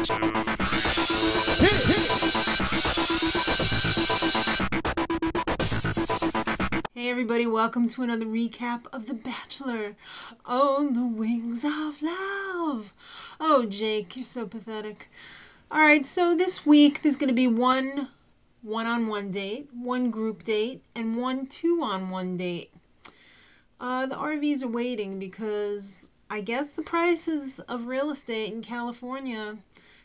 Hey everybody, welcome to another recap of The Bachelor on the Wings of Love. Oh, Jake, you're so pathetic. Alright, so this week there's going to be one one-on-one date, one group date, and one two-on-one date. The RVs are waiting because I guess the prices of real estate in California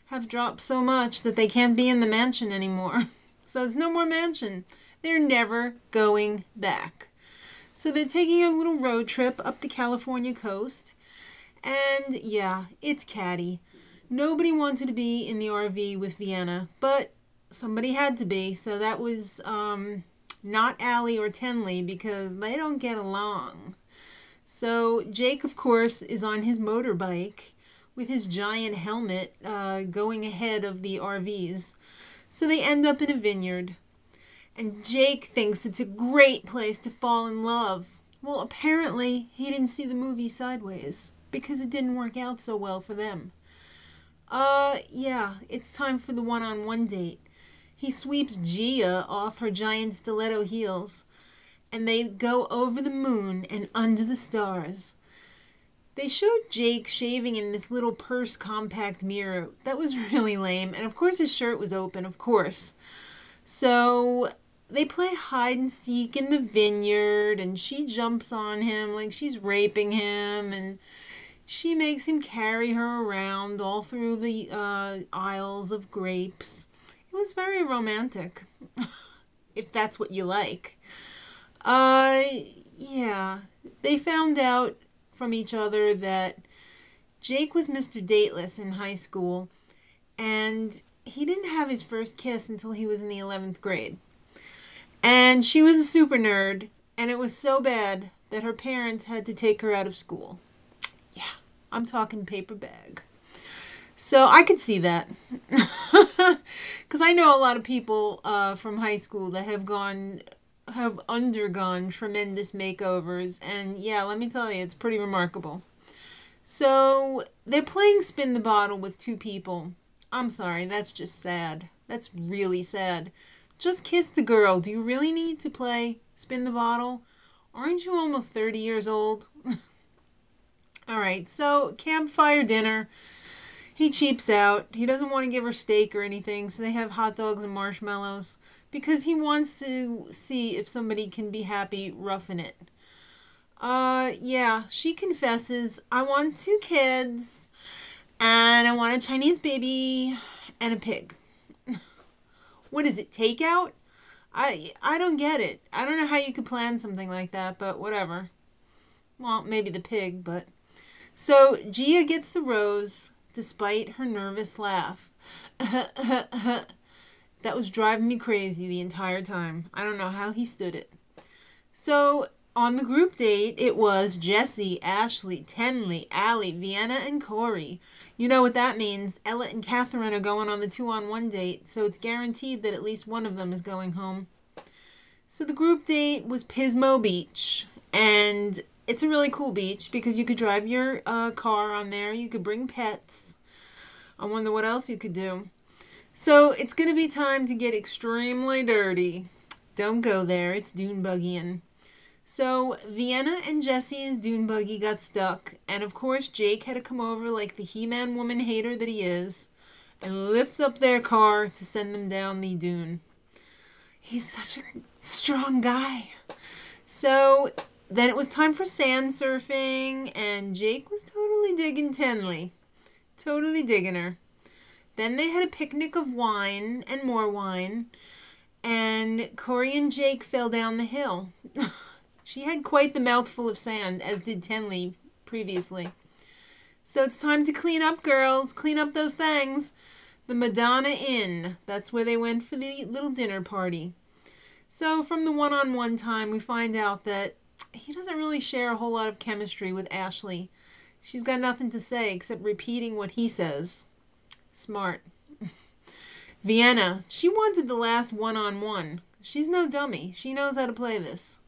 have dropped so much that they can't be in the mansion anymore. So it's no more mansion. They're never going back. So they're taking a little road trip up the California coast. And yeah, it's catty. Nobody wanted to be in the RV with Vienna, but somebody had to be. So that was not Allie or Tenley because they don't get along. So Jake, of course, is on his motorbike with his giant helmet going ahead of the RVs. So they end up in a vineyard. And Jake thinks it's a great place to fall in love. Well, apparently he didn't see the movie Sideways because it didn't work out so well for them. Yeah, it's time for the one-on-one date. He sweeps Gia off her giant stiletto heels, and they go over the moon and under the stars. They showed Jake shaving in this little purse compact mirror. That was really lame, and of course his shirt was open, of course. So they play hide and seek in the vineyard, and she jumps on him like she's raping him, and she makes him carry her around all through the aisles of grapes. It was very romantic, if that's what you like. Yeah, they found out from each other that Jake was Mr. Dateless in high school, and he didn't have his first kiss until he was in the 11th grade. And she was a super nerd, and it was so bad that her parents had to take her out of school. Yeah, I'm talking paper bag. So I could see that. Because I know a lot of people from high school that have undergone tremendous makeovers. And yeah, let me tell you, it's pretty remarkable. So they're playing spin the bottle with two people. I'm sorry, that's just sad. That's really sad. Just kiss the girl. Do you really need to play spin the bottle? Aren't you almost 30 years old? Alright, so campfire dinner. He cheaps out. He doesn't want to give her steak or anything, so they have hot dogs and marshmallows because he wants to see if somebody can be happy roughing it. Yeah, she confesses, I want 2 kids, and I want a Chinese baby and a pig. What is it, takeout? I don't get it. I don't know how you could plan something like that, but whatever. Well, maybe the pig, but... So, Gia gets the rose, despite her nervous laugh. That was driving me crazy the entire time. I don't know how he stood it. So, on the group date, it was Jessie, Ashleigh, Tenley, Allie, Vienna, and Corrie. You know what that means. Ella and Kathryn are going on the two-on-one date, so it's guaranteed that at least one of them is going home. So the group date was Pismo Beach, and it's a really cool beach because you could drive your car on there. You could bring pets. I wonder what else you could do. So it's going to be time to get extremely dirty. Don't go there. It's dunebuggying. So Vienna and Jessie's dune buggy got stuck, and of course Jake had to come over like the He-Man woman hater that he is and lift up their car to send them down the dune. He's such a strong guy. So then it was time for sand surfing, and Jake was totally digging Tenley. Totally digging her. Then they had a picnic of wine and more wine, and Corrie and Jake fell down the hill. She had quite the mouthful of sand, as did Tenley previously. So it's time to clean up, girls. Clean up those things. The Madonna Inn. That's where they went for the little dinner party. So from the one-on-one time, we find out that he doesn't really share a whole lot of chemistry with Ashleigh. She's got nothing to say except repeating what he says. Smart. Vienna. She wanted the last one-on-one. She's no dummy. She knows how to play this.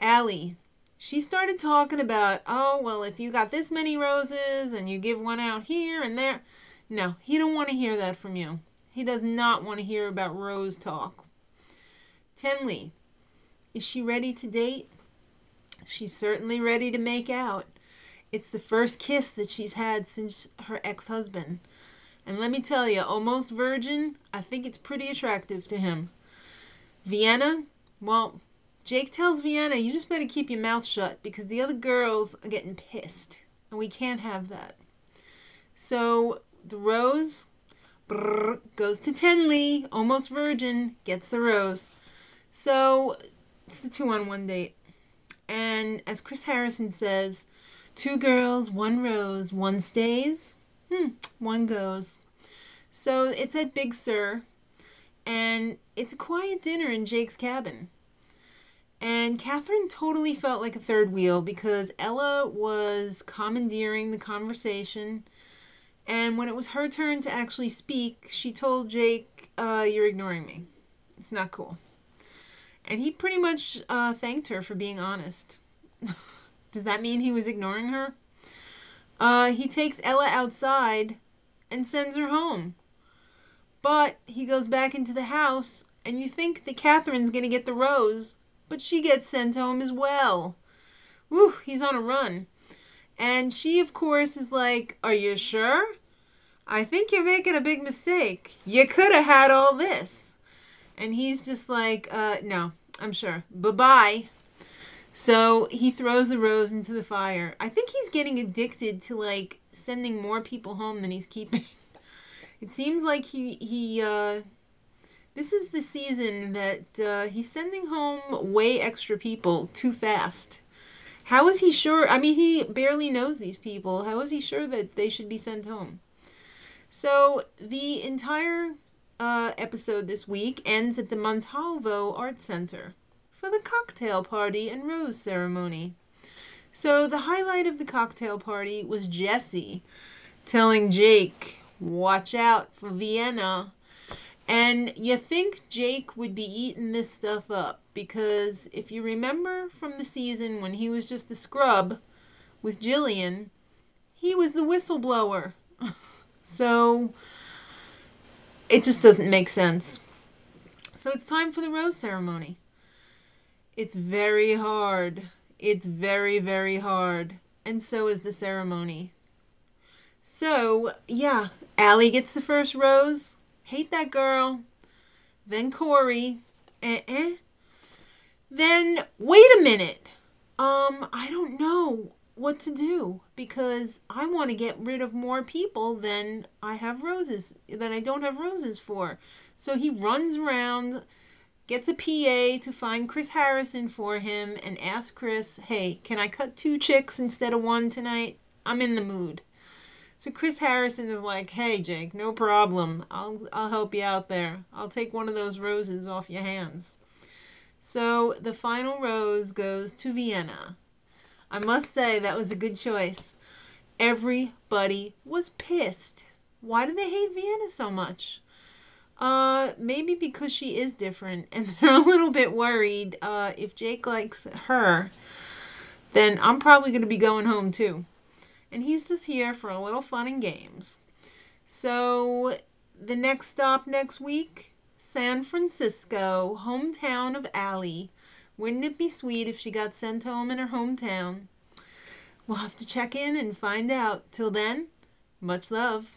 Allie, she started talking about, oh, well, if you got this many roses and you give one out here and there. No, he don't want to hear that from you. He does not want to hear about Rose talk. Tenley, is she ready to date? She's certainly ready to make out. It's the first kiss that she's had since her ex-husband. And let me tell you, almost virgin, I think it's pretty attractive to him. Vienna, well, Jake tells Vienna, you just better keep your mouth shut because the other girls are getting pissed. And we can't have that. So the rose goes to Tenley, almost virgin, gets the rose. So it's the 2-on-1 date. And as Chris Harrison says, 2 girls, 1 rose, 1 stays, 1 goes. So it's at Big Sur, and it's a quiet dinner in Jake's cabin. And Kathryn totally felt like a third wheel because Ella was commandeering the conversation. And when it was her turn to actually speak, she told Jake, you're ignoring me. It's not cool. And he pretty much thanked her for being honest. Does that mean he was ignoring her? He takes Ella outside and sends her home. But he goes back into the house, and you think that Kathryn's going to get the rose, but she gets sent home as well. Woo, he's on a run. And she, of course, is like, are you sure? I think you're making a big mistake. You could have had all this. And he's just like, no, I'm sure. Bye-bye. So he throws the rose into the fire. I think he's getting addicted to, like, sending more people home than he's keeping. It seems like this is the season that he's sending home way extra people too fast. How is he sure? I mean, he barely knows these people. How is he sure that they should be sent home? So the entire episode this week ends at the Montalvo Art Center for the cocktail party and rose ceremony. So the highlight of the cocktail party was Jessie telling Jake, watch out for Vienna. And you think Jake would be eating this stuff up because if you remember from the season when he was just a scrub with Jillian, he was the whistleblower. So it just doesn't make sense. So it's time for the rose ceremony. It's very hard. It's very, very hard. And so is the ceremony. So, yeah, Allie gets the first rose. Hate that girl. Then Corrie. Then, wait a minute. I don't know what to do because I want to get rid of more people than I don't have roses for. So he runs around, gets a PA to find Chris Harrison for him and asks Chris, hey, can I cut 2 chicks instead of 1 tonight? I'm in the mood. So Chris Harrison is like, hey, Jake, no problem. I'll help you out there. I'll take one of those roses off your hands. So the final rose goes to Vienna. I must say that was a good choice. Everybody was pissed. Why do they hate Vienna so much? Maybe because she is different and they're a little bit worried if Jake likes her, then I'm probably going to be going home too. And he's just here for a little fun and games. So the next stop next week, San Francisco, hometown of Allie. Wouldn't it be sweet if she got sent home in her hometown? We'll have to check in and find out. Till then, much love.